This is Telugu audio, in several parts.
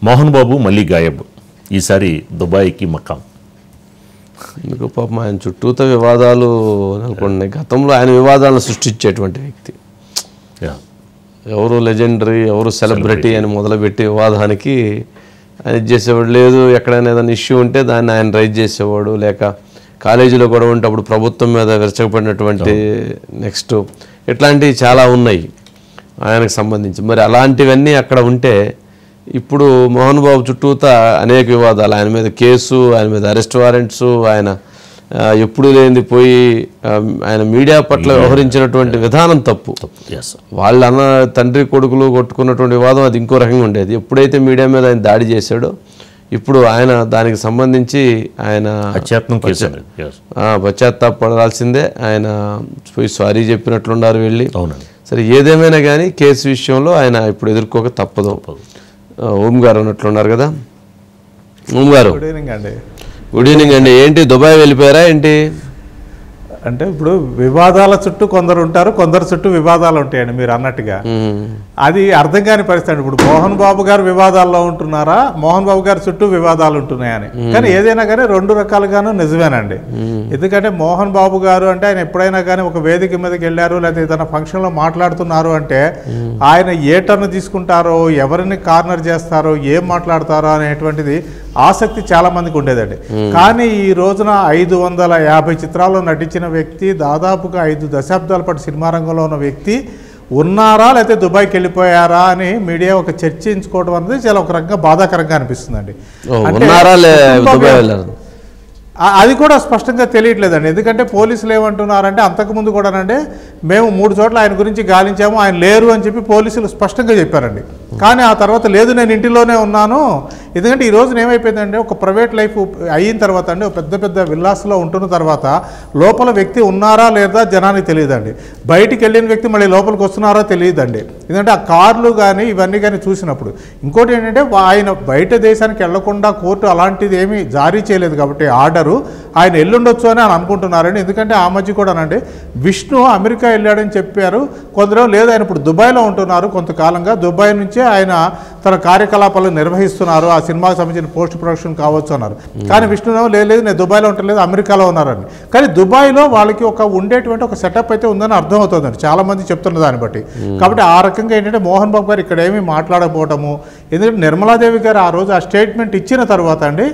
మోహన్ బాబు మళ్ళీ గాయబ్, ఈసారి దుబాయ్కి మకాం. ఎందుకు పాపం ఆయన చుట్టూతో వివాదాలు నెలకొన్నాయి. గతంలో ఆయన వివాదాలను సృష్టించేటువంటి వ్యక్తి. ఎవరు లెజెండరీ, ఎవరు సెలబ్రిటీ అని మొదలుపెట్టి వివాదానికి ఆయన చేసేవాడు లేదు. ఎక్కడైనా ఏదైనా ఇష్యూ ఉంటే దాన్ని ఆయన రైజ్ చేసేవాడు. లేక కాలేజీలో గొడవ ఉంటే అప్పుడు ప్రభుత్వం మీద విరచకపోయినటువంటి నెక్స్ట్ ఇట్లాంటివి చాలా ఉన్నాయి ఆయనకు సంబంధించి. మరి అలాంటివన్నీ అక్కడ ఉంటే ఇప్పుడు మోహన్ బాబు చుట్టూతా అనేక వివాదాలు, ఆయన మీద కేసు, ఆయన మీద అరెస్ట్ వారెంట్స్, ఆయన ఎప్పుడు లేనిది పోయి ఆయన మీడియా పట్ల వ్యవహరించినటువంటి విధానం తప్పు. వాళ్ళ అన్న తండ్రి కొడుకులు కొట్టుకున్నటువంటి వివాదం అది ఇంకో రకంగా ఉండేది. ఎప్పుడైతే మీడియా మీద ఆయన దాడి చేశాడో ఇప్పుడు ఆయన దానికి సంబంధించి ఆయన పశ్చాత్తాపడాల్సిందే. ఆయన పోయి సారీ చెప్పినట్లున్నారు వెళ్ళి. సరే ఏదేమైనా కానీ కేసు విషయంలో ఆయన ఇప్పుడు ఎదుర్కోక తప్పదు. ఓం గారు అన్నట్లున్నారు కదా. ఓం గారు గుడ్ ఈవినింగ్ అండి. ఏంటి దుబాయ్ వెళ్ళిపోయారా ఏంటి? అంటే ఇప్పుడు వివాదాల చుట్టూ కొందరు ఉంటారు, కొందరు చుట్టూ వివాదాలు ఉంటాయండి మీరు అన్నట్టుగా. అది అర్థం కాని పరిస్థితి. ఇప్పుడు మోహన్ బాబు గారు వివాదాల్లో ఉంటున్నారా, మోహన్ బాబు గారి చుట్టూ వివాదాలు ఉంటున్నాయని. కానీ ఏదైనా కానీ రెండు రకాలుగాను నిజమేనండి. ఎందుకంటే మోహన్ బాబు గారు అంటే ఆయన ఎప్పుడైనా కానీ ఒక వేదిక మీదకి వెళ్ళారు, లేకపోతే ఏదైనా ఫంక్షన్లో మాట్లాడుతున్నారు అంటే ఆయన ఏ టర్న్ తీసుకుంటారో, ఎవరిని కార్నర్ చేస్తారో, ఏం మాట్లాడతారో అనేటువంటిది ఆసక్తి చాలా మందికి ఉండేదండి. కానీ ఈ రోజున 550 చిత్రాల్లో నటించిన వ్యక్తి, దాదాపుగా 5 దశాబ్దాల పాటు సినిమా రంగంలో ఉన్న వ్యక్తి ఉన్నారా లేకపోతే దుబాయ్కి వెళ్ళిపోయారా అని మీడియా ఒక చర్చించుకోవడం అనేది చాలా ఒక రకంగా బాధాకరంగా అనిపిస్తుందండి. అది కూడా స్పష్టంగా తెలియట్లేదండి. ఎందుకంటే పోలీసులు ఏమంటున్నారంటే అంతకుముందు కూడానంటే మేము 3 చోట్ల ఆయన గురించి గాలించాము, ఆయన లేరు అని చెప్పి పోలీసులు స్పష్టంగా చెప్పారండి. కానీ ఆ తర్వాత లేదు నేను ఇంటిలోనే ఉన్నాను. ఎందుకంటే ఈ రోజున ఏమైపోయిందంటే ఒక ప్రైవేట్ లైఫ్ అయిన తర్వాత అండి, పెద్ద పెద్ద విల్లాస్లో ఉంటున్న తర్వాత లోపల వ్యక్తి ఉన్నారా లేదా జనానికి తెలియదండి. బయటికి వెళ్ళిన వ్యక్తి మళ్ళీ లోపలికి వస్తున్నారా తెలియదండి. ఎందుకంటే ఆ కార్లు కానీ ఇవన్నీ కానీ చూసినప్పుడు. ఇంకోటి ఏంటంటే ఆయన బయట దేశానికి వెళ్లకుండా కోర్టు అలాంటిది ఏమీ జారీ చేయలేదు కాబట్టి ఆర్డరు ఆయన ఎల్లుండొచ్చు అని అనుకుంటున్నారండి. ఎందుకంటే ఆ మధ్య కూడానండి విష్ణు అమెరికా వెళ్ళాడని చెప్పారు కొందరు. లేదు ఆయన ఇప్పుడు దుబాయ్లో ఉంటున్నారు కొంతకాలంగా, దుబాయ్ నుంచే ఆయన తన కార్యకలాపాలు నిర్వహిస్తున్నారు, ఆ సినిమాకి సంబంధించిన పోస్ట్ ప్రొడక్షన్ కావచ్చు అన్నారు. కానీ విష్ణు లేదు నేను దుబాయ్లో ఉండలేదు అమెరికాలో ఉన్నారని. కానీ దుబాయ్లో వాళ్ళకి ఒక ఉండేటువంటి ఒక సెటప్ అయితే ఉందని అర్థం అవుతుందండి చాలా మంది చెప్తున్న దాన్ని బట్టి. కాబట్టి ఆ రకంగా ఏంటంటే మోహన్ బాబు గారు ఇక్కడ ఏమీ మాట్లాడకపోవటము, ఎందుకంటే నిర్మలాదేవి గారు ఆ రోజు ఆ స్టేట్మెంట్ ఇచ్చిన తర్వాత అండి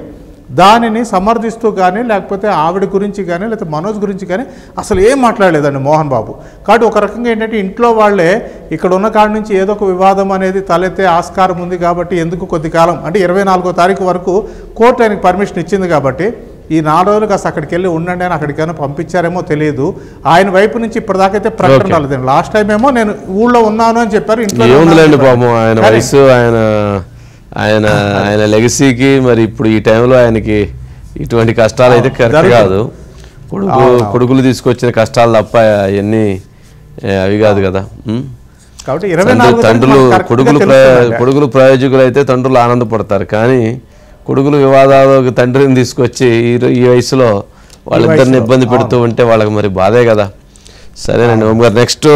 దానిని సమర్థిస్తూ కానీ లేకపోతే ఆవిడ గురించి కానీ లేకపోతే మనోజ్ గురించి కానీ అసలు ఏం మాట్లాడలేదండి మోహన్ బాబు. కాబట్టి ఒక రకంగా ఏంటంటే ఇంట్లో వాళ్ళే ఇక్కడ ఉన్న కాడి నుంచి ఏదో ఒక వివాదం అనేది తలెత్తే ఆస్కారం ఉంది కాబట్టి ఎందుకు కొద్ది కాలం అంటే 24వ తారీఖు వరకు కోర్టు ఆయనకు పర్మిషన్ ఇచ్చింది కాబట్టి ఈ 4 రోజులు కాస్త అక్కడికి వెళ్ళి ఉండండి అని అక్కడికైనా పంపించారేమో తెలియదు. ఆయన వైపు నుంచి ఇప్పటిదాకైతే ప్రకటన రాలేదండి. లాస్ట్ టైం ఏమో నేను ఊళ్ళో ఉన్నాను అని చెప్పారు. ఇంట్లో ఆయన వయసు ఆయన ఆయన లెగసీకి మరి ఇప్పుడు ఈ టైంలో ఆయనకి ఇటువంటి కష్టాలు అయితే కరెక్ట్ కాదు. కొడుకులు తీసుకొచ్చిన కష్టాలు తప్ప అవన్నీ అవి కాదు కదా. కాబట్టి తండ్రులు కొడుకులు ప్రయోజకులు అయితే తండ్రులు ఆనందపడతారు. కానీ కొడుకులు వివాదాలకు తండ్రిని తీసుకొచ్చి ఈ వయసులో వాళ్ళిద్దరిని ఇబ్బంది పెడుతూ ఉంటే వాళ్ళకి మరి బాధే కదా. సరేనండి ఓం గారు నెక్స్ట్